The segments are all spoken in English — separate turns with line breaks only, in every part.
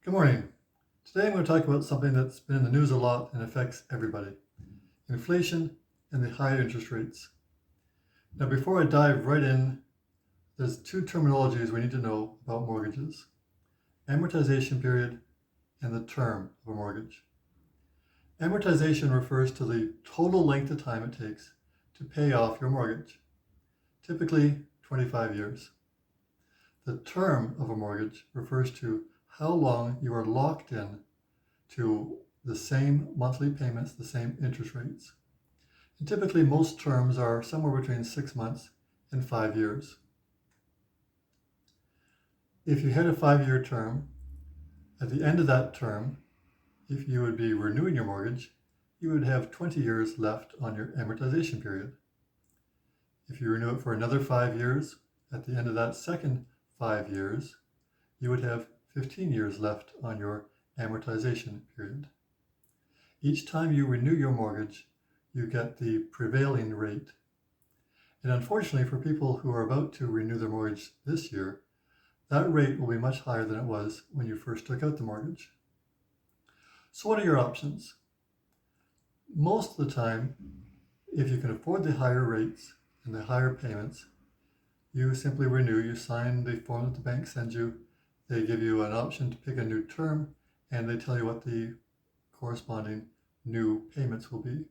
Good morning. Today I'm going to talk about something that's been in the news a lot and affects everybody. Inflation and the high interest rates. Now before I dive right in, there's two terminologies we need to know about mortgages. Amortization period and the term of a mortgage. Amortization refers to the total length of time it takes to pay off your mortgage, typically 25 years. The term of a mortgage refers to how long you are locked in to the same monthly payments, the same interest rates. And typically most terms are somewhere between 6 months and 5 years. If you had a 5-year term, at the end of that term, if you would be renewing your mortgage, you would have 20 years left on your amortization period. If you renew it for another 5 years, at the end of that second 5 years, you would have 15 years left on your amortization period. Each time you renew your mortgage, you get the prevailing rate. And unfortunately, for people who are about to renew their mortgage this year, that rate will be much higher than it was when you first took out the mortgage. So what are your options? Most of the time, if you can afford the higher rates and the higher payments, you simply renew. You sign the form that the bank sends you. They give you an option to pick a new term, and they tell you what the corresponding new payments will be.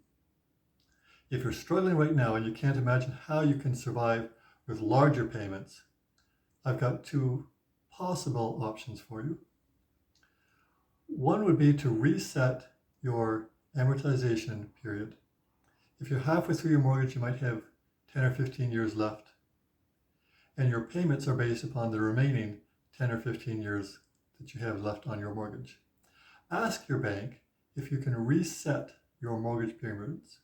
If you're struggling right now and you can't imagine how you can survive with larger payments, I've got two possible options for you. One would be to reset your amortization period. If you're halfway through your mortgage, you might have 10 or 15 years left, and your payments are based upon the remaining 10 or 15 years that you have left on your mortgage. Ask your bank if you can reset your mortgage payments.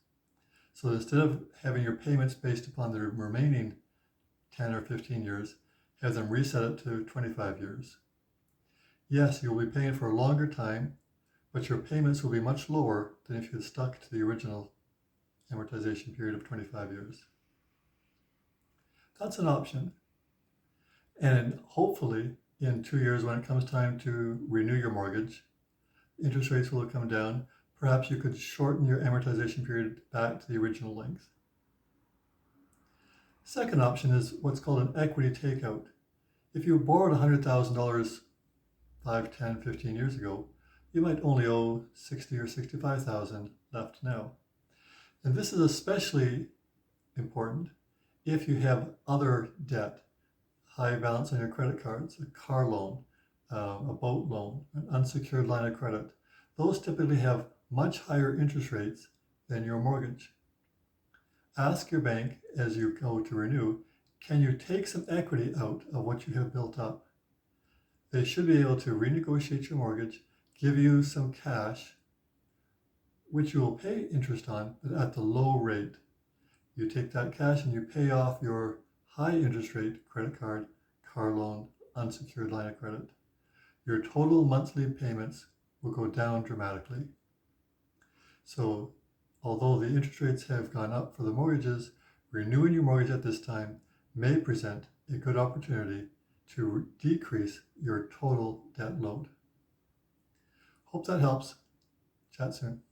So instead of having your payments based upon the remaining 10 or 15 years, have them reset it to 25 years. Yes, you'll be paying for a longer time, but your payments will be much lower than if you had stuck to the original amortization period of 25 years. That's an option. And hopefully, in 2 years, when it comes time to renew your mortgage, interest rates will have come down. Perhaps you could shorten your amortization period back to the original length. Second option is what's called an equity takeout. If you borrowed $100,000 5, 10, 15 years ago, you might only owe $60,000 or $65,000 left now. And this is especially important if you have other debt, high balance on your credit cards, a car loan, a boat loan, an unsecured line of credit. Those typically have much higher interest rates than your mortgage. Ask your bank as you go to renew, can you take some equity out of what you have built up? They should be able to renegotiate your mortgage, give you some cash, which you will pay interest on, but at the low rate. You take that cash and you pay off your high interest rate credit card, car loan, unsecured line of credit. Your total monthly payments will go down dramatically. So although the interest rates have gone up for the mortgages, renewing your mortgage at this time may present a good opportunity to decrease your total debt load. Hope that helps. Chat soon.